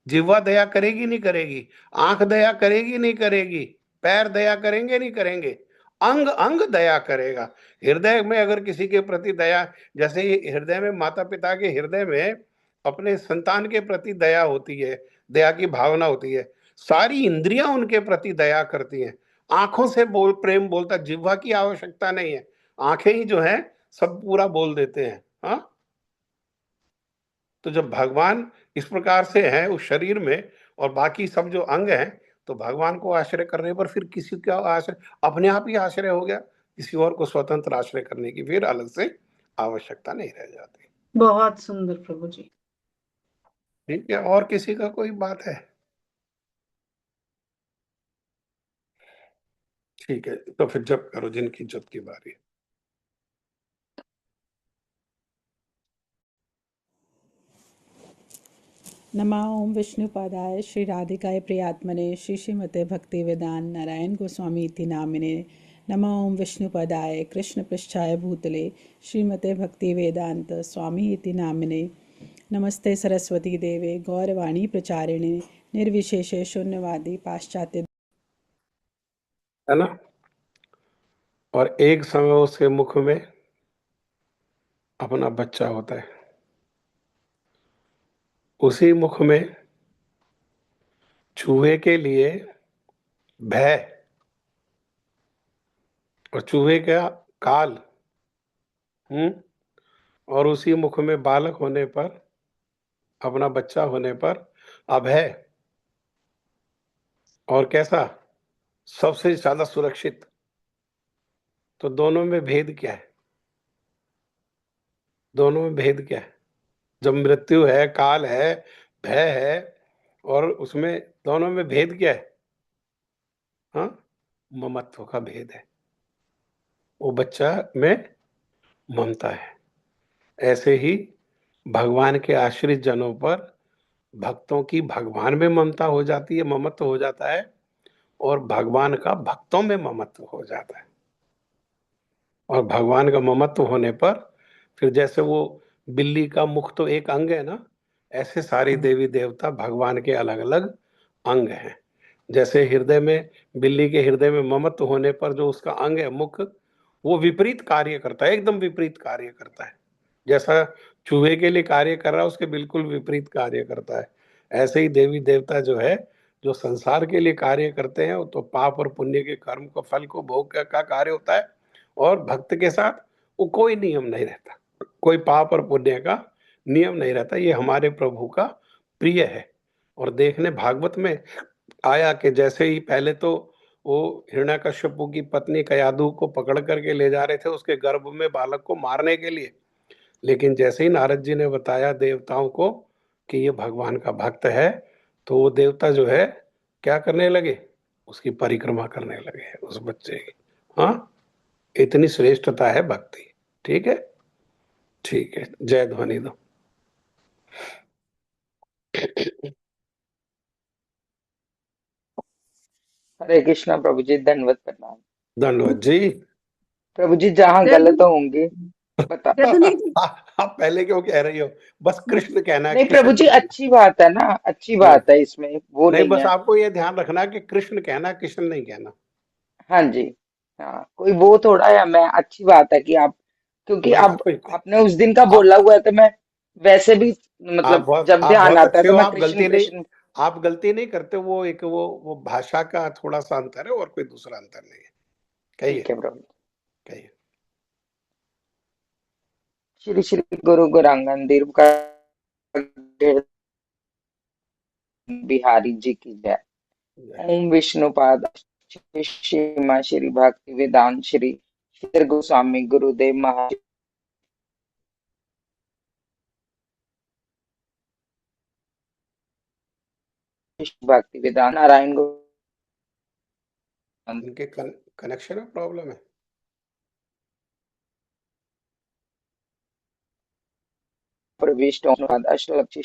जिह्वा दया करेगी नहीं करेगी? आंख दया करेगी नहीं करेगी? पैर दया करेंगे नहीं करेंगे? अंग अंग दया करेगा। हृदय में अगर किसी के प्रति दया, जैसे ये हृदय में माता पिता के हृदय में अपने संतान के प्रति दया होती है, दया की भावना होती है, सारी इंद्रियां उनके प्रति दया करती हैं। आंखों से प्रेम बोलता, जिह्वा की आवश्यकता नहीं है, आंखें ही जो है सब पूरा बोल देते हैं। हाँ, तो जब भगवान इस प्रकार से है उस शरीर में और बाकी सब जो अंग हैं, तो भगवान को आश्रय करने पर फिर किसी का आश्रय अपने आप ही आश्रय हो गया, किसी और को स्वतंत्र आश्रय करने की फिर अलग से आवश्यकता नहीं रह जाती। बहुत सुंदर प्रभु जी। ठीक है, और किसी का कोई बात है? ठीक है, तो फिर जप करो जिनकी जप की बारी है। नमा ओम विष्णुपादाय श्री राधिकाय प्रियात्मने श्री श्रीमते भक्ति वेदांत नारायण गोस्वामी इति नामिने। नमा ओम विष्णुपादाय कृष्ण पृष्ठाय भूतले श्रीमते भक्ति वेदांत स्वामी इति नामिने। नमस्ते सरस्वती देवे गौरवाणी प्रचारिणे निर्विशेषे शून्यवादी पाश्चात्य। है ना? और एक समय उसके मुख में अपना बच्चा होता है, उसी मुख में चूहे के लिए भय और चूहे का काल, और उसी मुख में बालक होने पर, अपना बच्चा होने पर अभय, और कैसा? सबसे ज्यादा सुरक्षित। तो दोनों में भेद क्या है? दोनों में भेद क्या है? जब मृत्यु है, काल है, भय है, और उसमें दोनों में भेद क्या है? हाँ, ममत्व का भेद है। वो बच्चा में ममता है। ऐसे ही भगवान के आश्रित जनों पर भक्तों की भगवान में ममता हो जाती है, ममत्व हो जाता है, और भगवान का भक्तों में ममत्व हो जाता है। और भगवान का ममत्व होने पर फिर जैसे वो बिल्ली का मुख तो एक अंग है ना, ऐसे सारी देवी देवता भगवान के अलग अलग अंग हैं। जैसे हृदय में, बिल्ली के हृदय में ममत्व होने पर जो उसका अंग है मुख, वो विपरीत कार्य करता है, एकदम विपरीत कार्य करता है। जैसा चूहे के लिए कार्य कर रहा है, उसके बिल्कुल विपरीत कार्य करता है। ऐसे ही देवी देवता जो है, जो संसार के लिए कार्य करते हैं, तो पाप और पुण्य के कर्म को, फल को भोग का कार्य होता है। और भक्त के साथ वो कोई नियम नहीं रहता, कोई पाप और पुण्य का नियम नहीं रहता। ये हमारे प्रभु का प्रिय है। और देखने भागवत में आया कि जैसे ही पहले तो वो हिरण्यकश्यपु की पत्नी कयाधु को पकड़ करके ले जा रहे थे उसके गर्भ में बालक को मारने के लिए, लेकिन जैसे ही नारद जी ने बताया देवताओं को कि ये भगवान का भक्त है, तो वो देवता जो है क्या करने लगे? उसकी परिक्रमा करने लगे उस बच्चे की। हाँ, इतनी श्रेष्ठता है भक्ति। ठीक है, ठीक है, जय ध्वनि दो। हरे कृष्णा प्रभु जी, दंडवत प्रणाम। धन्यवाद जी। प्रभु जी, जहाँ गलत होंगे बता। आप पहले क्यों कह रही हो? बस कृष्ण कहना है, नहीं किशन प्रभु जी, नहीं कहना। अच्छी बात है ना, अच्छी बात है, इसमें वो नहीं, नहीं बस है। आपको ये ध्यान रखना कि कृष्ण कहना, किशन नहीं कहना। हाँ जी, हाँ, कोई वो थोड़ा है, मैं अच्छी बात है कि आप, क्योंकि नहीं, अब आपने उस दिन का बोला हुआ है, तो मैं वैसे भी मतलब जब आप ध्यान बहुत आता है अच्छे तो हो। मैं कृष्ण कृष्ण। आप गलती नहीं करते। वो एक वो भाषा का थोड़ा सा अंतर है, और कोई दूसरा अंतर नहीं है। कहिए, ठीक है प्रभु। कहिए। श्री श्री गुरु गौरांगन देव का बिहारी जी की जय। ओम विष्णुपाद श्रीमा श्री भक्ति वेदांत श्री श्री गोस्वामी गुरुदेव महाराज भक्ति वेदांत नारायण इनके कनेक्शन में प्रॉब्लम है। प्रविष्ट अष्टलक्ष्मी